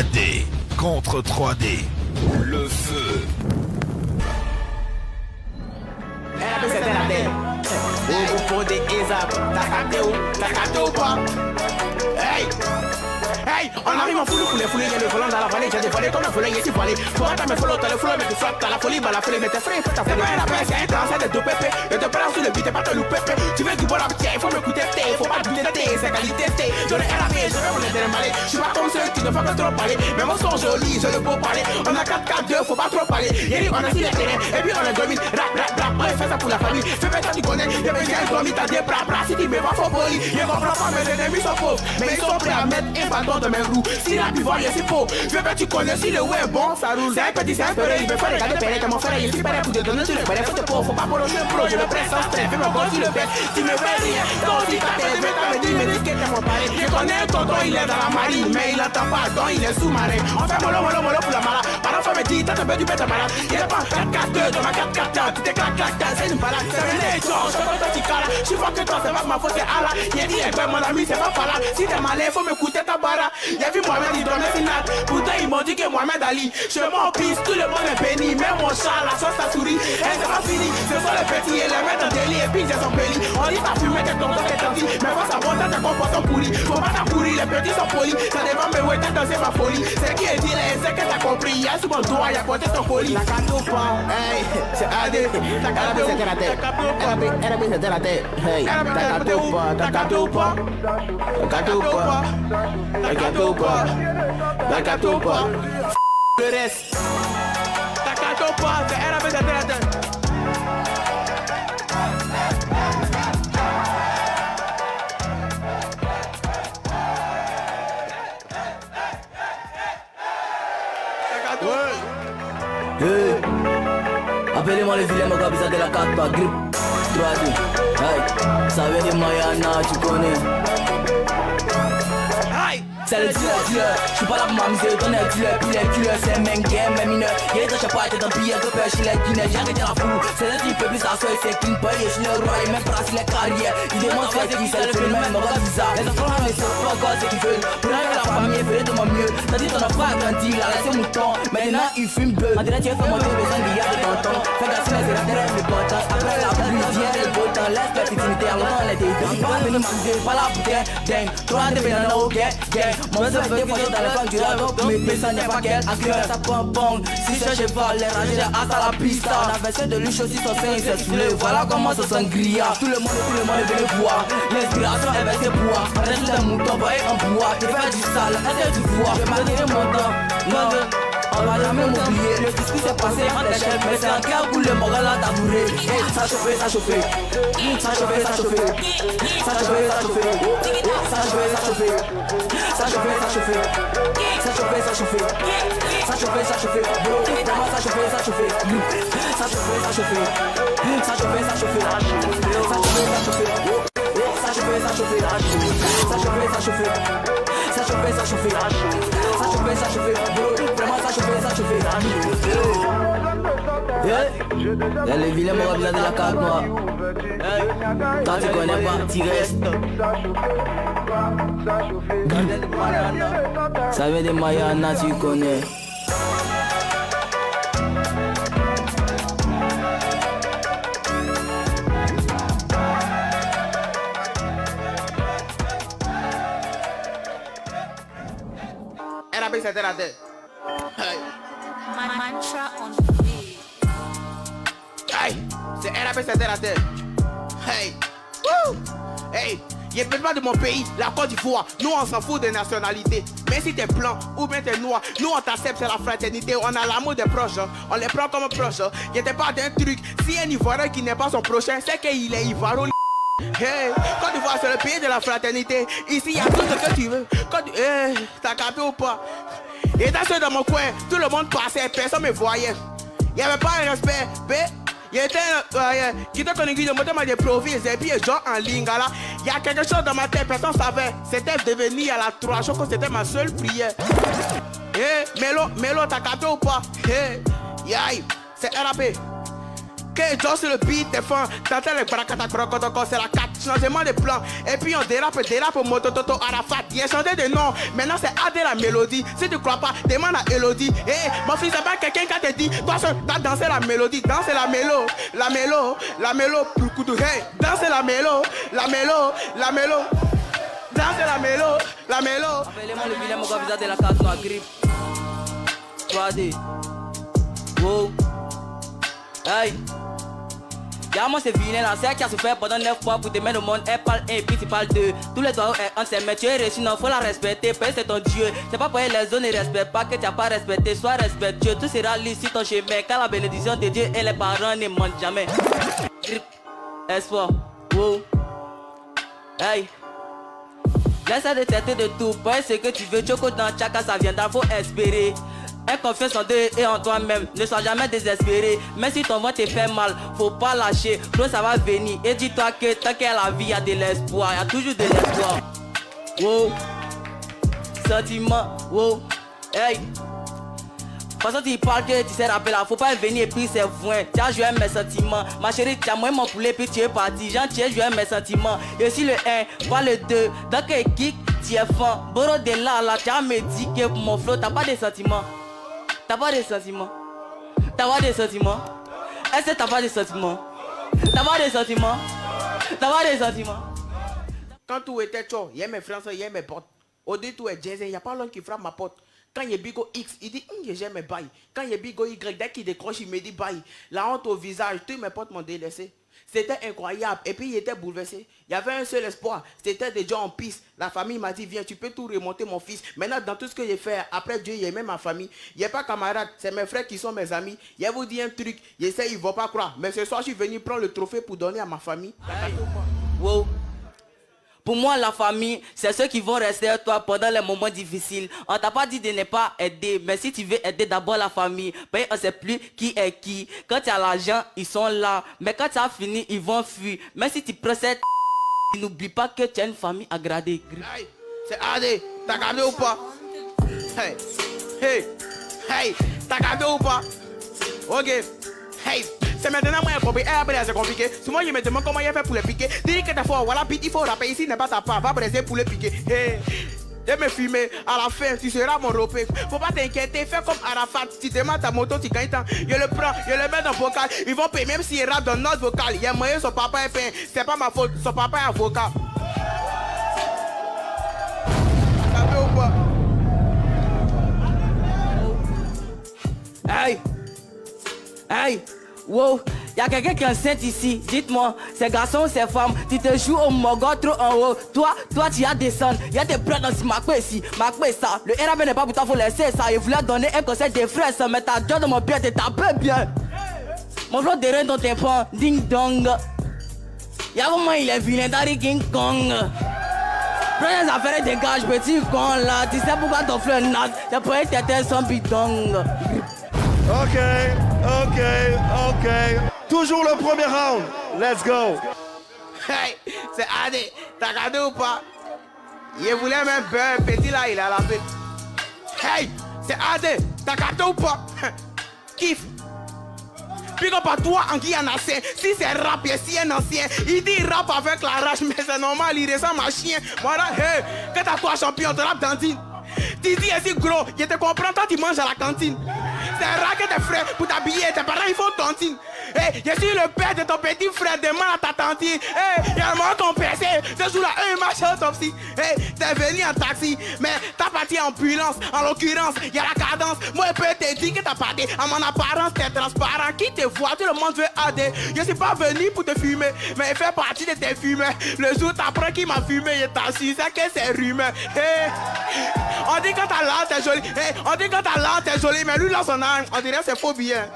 AD contre 3D. Le feu. C'était la tête. Pour des ESAP. T'as capté ou pas? Hey! Hey, on arrive en foule, il y a le volant dans la vallée, j'ai des volets comme un volet, ici voilé. Faut attendre mes follow, t'as le flow, mais tu frappes, t'as la folie, bah la folie, mais t'es frais, faut t'appeler. C'est pas la c'est un transfert de deux pépés. Je te prends sur le beat, t'es pas te louper. Tu veux du bon appétit, il faut m'écouter, faut pas douter de c'est qualité, je le RAP, je vais vous les emballé. Je suis pas comme ceux qui ne font pas trop parler, mais mon son joli, je le beau parler. On a 4-4-2, faut pas trop parler. Yéri, on a 6 les terrains, et puis on a domine. Rap, ouais, fais ça pour la famille. Fais pas tu connais, y'a bien un dormi, t'as des bras, si tu me vas, faut voler. Y'a comprends pas, mes ennemis sont pauvres, mais ils sont prêts à mettre un bâton de mes roues. Si la pivot, y'a si faux. Je veux pas tu connais, si le ouais est bon, ça roule. C'est un petit, c'est un peu il veut faire regarder Pérez, mon frère, il est super pour te donner sur le palais. Faut te pauvre, faut pas pour le pro, je le presse sans stress. Fais mon gosse, tu le fais, tu me fais rien. Donc si t'as tes vêtements, me dis que t'es mon pari. Je connais un tonton, il est dans la marine, mais il entend pas, donc il est sous-marin. On fait mollo pour la malade. Pendant ça me dit, t'as besoin du bête malade. Il est pas 4-4-2 dans ma 4-4-4. Tu t'es clac, c'est une balade. C'est une échange, je te dis cara. Je vois que toi, c'est pas ma faute, c'est Allah. Il dit, eh ben mon ami, c'est pas là. Si t'es malin, faut m'écouter ta bara. Y'a vu Mohamed, il dormait final. Pourtant, ils m'ont dit que Mohamed Ali. Je m'en pisse, tout le monde est béni. Même mon chat, la sauce, ta souris. Et c'est pas fini. Ce sont les petits et les mettre en délit. Et puis, ils sont bénis. On dit, t'as fumé, t'es tonton, t'es tanti. Mais faut savoir, t'as tes comportements pourris. Faut pas t'appourir, les petits sont polis. Ça dépend, mais ouais, t'as dansé ma folie. C'est qui est dit, c'est que t'as compris. Y'a sous mon doigt, y'a porté ton colis. La carte ou pas? Hey, c'est AD. La carte ou pas? La carte ou pas? C'était la tête. Hey, t'as capté ou pas? T'as capté ou pas? T'as capté ou pas? T'as capté ou pas? T'as capté ou pas? Le reste. T'as capté ou pas? C'est RAP, c'était la tête. Hey. Appelez-moi le vilain Mogabisa de la 4 par grip 3D. Hey. Ça vient de Mayana, tu connais. Hey. C'est le dealer, j'suis pas là pour m'amuser, donner un dealer, puis les killers, c'est un même game, même mineur. Y'a des pas été dans pire que pêche, les guinées, j'ai arrêté la foule. C'est un type plus à soi, c'est qu'une paye, j'suis le roi, et même pas si les carrières. Ils demandent c'est qui, c'est le phénomène, mon gars bizarre. Les enfants, mais c'est pas encore ce qu'ils veulent. Pour arriver à la famille, fais de mon mieux. T'as dit ton enfant a grandi, il a laissé mouton, maintenant il fume deux. En direct, tu fais monter le sang, il y a de tonton. Fais gâcher les élèves, les contents. Après la pluie, vient le beau temps, laisse la féminité, alors on les détend. Pas venir m'amuser, pas la bouteille, dang. Toi, t'es bien dans ok, gang. Mon meuf fait des photos dans les facs du rap, mais ça n'est pas qu'elle. Accueille ça pom-pom. Si ce cheval les rages, j'ai hâte à la piste. On avait fait de luche aussi, son sein, il s'est saoulé. Voilà comment ça s'engria. Tout le monde est venu voir. L'inspiration est versée pour moi. On reste des moutons, voyez en bois. Il fait du sale, est-ce que tu vois? Je m'admire mon temps. Non, on va jamais m'oublier. Le discours s'est passé en échelle, mais c'est un cœur où le moral a tabouré. Ça chauffait, ça chauffait. Ça chauffait, ça chauffait. Ça chauffait, ça chauffait. Ça chauffait, ça chauffait. Ça chauffait, ça chauffait. Ça chauffait, ça chauffait. Ça chauffait, ça chauffait. Vraiment, ça chauffait, ça chauffait. Ça chauffait, ça chauffait. Ça chauffait, ça chauffait. Ça chauffait, ça chauffait. Ça chauffait, ça chauffait. Ça chauffait, ça chauffait. Ça chauffait, ça chauffait. Ça chauffait, ça chauffait. Vraiment, ça chauffait, ça chauffait. Y'a les vilains Mogabisa de la 4 noire. Toi tu connais pas, tu restes. Ça vient de Mayana, tu connais. RAP, c'était la tête. Hey. Mantra on the beat. Hey, c'est RAP, c'était la tête. Hey, woo. Hey, y'a peut-être pas de mon pays, la Côte d'Ivoire. Nous on s'en fout de nationalité. Mais si t'es blanc ou bien t'es noir, nous on t'accepte, c'est la fraternité. On a l'amour des proches, hein. On les prend comme proches. Hein. Y'était pas d'un truc. Si un Ivoirien qui n'est pas son prochain, c'est qu'il est Ivoiro. Hey, Côte d'Ivoire c'est le pays de la fraternité. Ici y'a tout ce que tu veux. Hey, t'as capté ou pas? Et dans ceux dans mon coin, tout le monde passait, personne me voyait. Y'avait pas un respect, mais il y était qui te connaît de monter des provinces et puis genre en ligne là. Il y a quelque chose dans ma tête, personne savait. C'était devenu à la 3 jours que c'était ma seule prière. Hey, Mélo, t'as capté ou pas? Hey, yay, c'est RAP. Ok, Joe sur le beat, t'es fin. T'entends les bracata crocodoko, c'est la 4. Changement de plan. Et puis on dérape moto toto Arafat. Il a changé de nom. Maintenant c'est AD la mélodie. Si tu crois pas, demande à Elodie. Mon fils, c'est pas quelqu'un qui te dit, toi seul, t'as dansé la mélodie. Dansez la mélo. La mélo. Pour coup de hey. Dansez la mélo. Dansez la mélo. Appelez-moi le vilain, mon gars, visage de la carte noire, grippe. 3D. Wow. Hey. Y'a moi c'est vilain là, c'est qui a souffert pendant 9 mois pour te mettre au monde. Elle parle 1 puis tu parles 2. Tous les doigts on s'est mis, tu es reçu, non faut la respecter. Parce que c'est ton Dieu, c'est pas pour les autres ne respectent pas que tu n'as pas respecté. Sois respectueux, tout sera lisse sur ton chemin. Car la bénédiction de Dieu et les parents ne mentent jamais. Espoir, wow. Hey. Laisse de traiter de tout, pas ce que tu veux, choco dans chacun ça viendra, faut espérer. Aie confiance en Dieu et en toi-même, ne sois jamais désespéré. Même si ton ventre te fait mal, faut pas lâcher, donc ça va venir. Et dis-toi que tant qu'il y a la vie, il y a de l'espoir, il y a toujours de l'espoir. Wow, sentiment, wow, hey. Parce que tu parles que tu sais rappeler là, faut pas venir et puis c'est vrai. Tu as joué mes sentiments, ma chérie, tu as moins mon poulet puis tu es parti. Jean, tu as joué mes sentiments. Et si le 1, pas le 2, dans quel kick, tu es fan. Boro de là, tu as me dit que pour mon flow, t'as pas de sentiments. T'as pas de sentiments. T'as pas de sentiments. Est-ce que t'as pas de sentiments? T'as pas de sentiments. T'as pas de sentiments. Quand tout était chaud, il y a mes Français, il y a mes potes. Au début, tout est jazz, il n'y a pas l'homme qui frappe ma porte. Quand il y a Bigo X, il dit j'aime mes bails. Quand il y a Bigo Y, dès qu'il décroche, il me dit bye. La honte au visage, tous mes potes m'ont délaissé. C'était incroyable. Et puis il était bouleversé. Il y avait un seul espoir. C'était déjà en piste. La famille m'a dit viens, tu peux tout remonter mon fils. Maintenant dans tout ce que j'ai fait, après Dieu, il y a même ma famille. Il n'y a pas camarades, c'est mes frères qui sont mes amis. Il vous dit un truc, j'essaie, ils ne vont pas croire. Mais ce soir, je suis venu prendre le trophée pour donner à ma famille. Wow. Pour moi, la famille, c'est ceux qui vont rester à toi pendant les moments difficiles. On t'a pas dit de ne pas aider, mais si tu veux aider d'abord la famille, ben on sait plus qui est qui. Quand tu as l'argent, ils sont là. Mais quand tu as fini, ils vont fuir. Mais si tu procèdes, n'oublie pas que tu as une famille à grader. Hey, c'est AD, t'as gardé ou pas? Hey, t'as gardé ou pas? Ok, hey. C'est maintenant moi j'ai compris, après c'est compliqué. Si moi je me demande comment il a fait pour les piquer. Dis que t'as fait, voilà, il faut rapper ici, n'est pas ta part, va briser pour les piquer. Hey, je me fumer, à la fin, tu seras mon repère. Faut pas t'inquiéter, fais comme Arafat. Si tu demandes ta moto, tu gagnes temps. Je le prends, je le mets dans le vocal. Ils vont payer, même s'il rappe dans notre vocal. Il y a moyen, son papa est peint. C'est pas ma faute, son papa est avocat. T'as vu ou pas? Hey! Hey! Wow! Y'a quelqu'un qui est enceinte ici, dites-moi, ces garçons ou ces femmes, tu te joues au mogot trop en haut, toi tu as descendu, y'a des prêts dans ce macou ici, macou ça, le RAB n'est pas pour toi, faut laisser ça, il voulait donner un conseil des frères, ça, mais t'as déjà dans mon pied, t'es tapé bien. Mon flot de rein dans tes points, ding dong. Y'a vraiment il est vilain, Dari King Kong. Prends les affaires et dégage, petit con là, tu sais pourquoi ton flot est naze, c'est pour être tête sans bidong. Ok. Toujours le premier round. Let's go. Hey, c'est AD. T'as regardé ou pas? Il voulait même beurre. Petit là, il a la paix. Hey, c'est AD. T'as regardé ou pas? Kiff. Puis comme pas toi en Guyana, si c'est rap, si un ancien, il dit rap avec la rage, mais c'est normal, il ressemble à chien. Voilà, hey, que t'as toi champion de rap dandine. Tu dis ainsi gros, je te comprends, toi tu manges à la cantine. C'est rare que tes frères, pour t'habiller, tes parents ils font tontine. Hey, je suis le père de ton petit frère, demande à ta tantine. Hey, y'a le moment qu'on percé, ce jour-là, un match autopsie. Hey, t'es venu en taxi, mais t'as parti en ambulance. En l'occurrence, y'a la cadence. Moi, je peux te dire que t'as parti. À mon apparence, t'es transparent. Qui te voit, tout le monde veut AD. Je suis pas venu pour te fumer, mais il fait partie de tes fumeurs. Le jour t'apprends qu'il m'a fumé, je t'assure, c'est que c'est rumeur. Hey, on dit que ta langue est jolie. Hey, on dit que ta langue est jolie, mais lui, là, son âme, on dirait que c'est faux bien.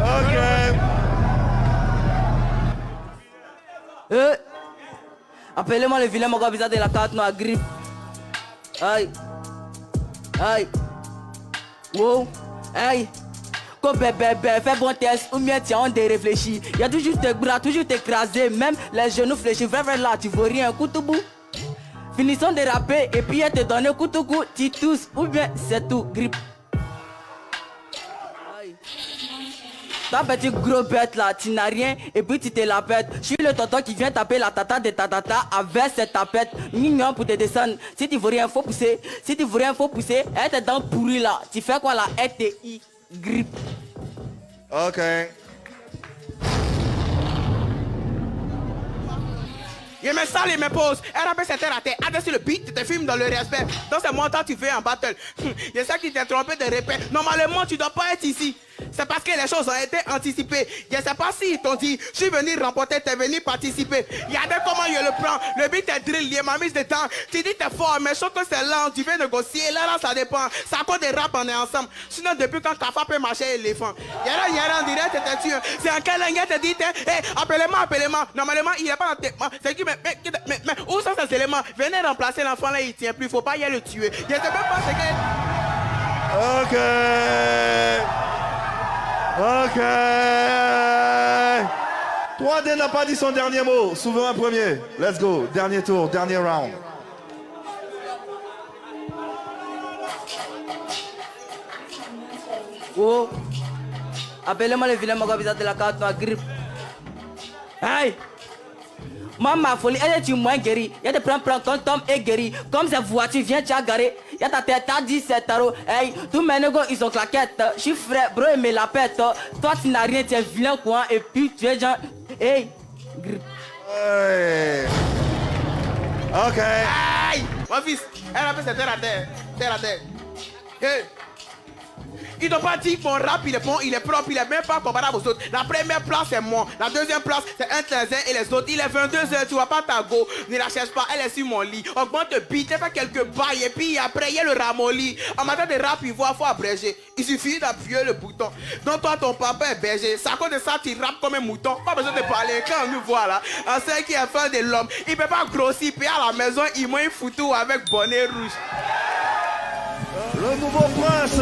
Ok. Appelez-moi le vilain, mon gars, visage de la carte noire, grippe. Aïe. Wow. Aïe. Comme bébé, fais bon test, ou bien tiens, on déréfléchit. Y'a toujours tes bras, toujours t'écraser, même les genoux fléchis. Vrai, là, tu veux rien, coup tout bout. Finissons de rapper, et puis te donner coup tout coup, tu tousses, ou bien c'est tout, grippe. Aïe. Toi petit gros bête là, tu n'as rien et puis tu te la pètes. Je suis le tonton qui vient taper la tata de ta tata avec cette tapette. Mignon pour te descendre. Si tu veux rien, faut pousser. Si tu veux rien, faut pousser. Elle tes dents pourries là. Tu fais quoi là? RTI. Grippe. Ok. Il me sale, il me pose. RAP c'est terre à terre. Adresse le beat, tu te filmes dans le respect. Dans ce montant, tu fais un battle. Il ça qui t'a trompé de répète. Normalement, tu dois pas être ici. C'est parce que les choses ont été anticipées. Je sais pas si ils t'ont dit, je suis venu remporter, t'es venu participer. Regardez comment je le prends. Le beat est drill, il m'a mis de temps. Tu dis t'es fort, mais je trouve que c'est lent. Tu viens négocier, là, ça dépend. Ça cause des rap, on est ensemble. Sinon, depuis quand Kafa peut marcher éléphant. Yara, on dirait que t'es tué. C'est en quel langue te dit, hey, appelez-moi. Normalement, il est pas dans tes mains. C'est qui, mais, où sont ces éléments? Venez remplacer l'enfant là, il tient plus. Faut pas y aller le tuer. Je sais même pas ce que. Ok. Ok. 3D n'a pas dit son dernier mot. Souverain premier. Let's go. Dernier tour, dernier round. Oh. Appelez-moi le vilain magasin de la carte noire grippe. Hey! Maman, folie, elle est moins guérie. Il y a des plans, ton Tom est guéri. Comme cette voiture vient te garer. Il y a ta tête, t'as dit c'est tarot. Hey, tous mes négos, ils ont claquettes. Je suis frère, bro, il me la pète. Toi, tu n'as rien, tu es vilain, quoi. Et puis, tu es genre. Hey! Hey. Ok. Aïe! Mon fils, elle appelle c'est terre à terre. Terre à terre. Hey! Ils n'ont pas dit que mon rap il est bon, il est propre, il est même pas comparable aux autres. La première place c'est moi, la deuxième place c'est un les uns et les autres. Il est 22h, tu vois pas ta go, ne la cherche pas, elle est sur mon lit. Augmente le beat, fais quelques bails et puis après il y a le ramolli. En matière de rap, il faut abréger. Il suffit d'appuyer le bouton. Donc toi ton papa est berger, c'est à cause de ça tu rappes comme un mouton. Pas besoin de parler, quand on nous voit là, un seul qui est fan de l'homme, il peut pas grossir, puis à la maison il met une photo avec bonnet rouge. Le nouveau prince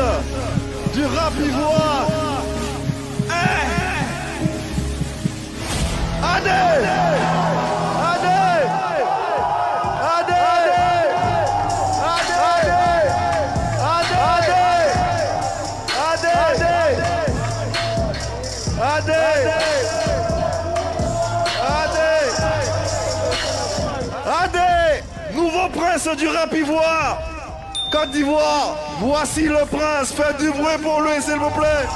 du rap ivoire. Adé. Nouveau prince du rap ivoire. Côte d'Ivoire, voici le prince, faites du bruit pour lui s'il vous plaît.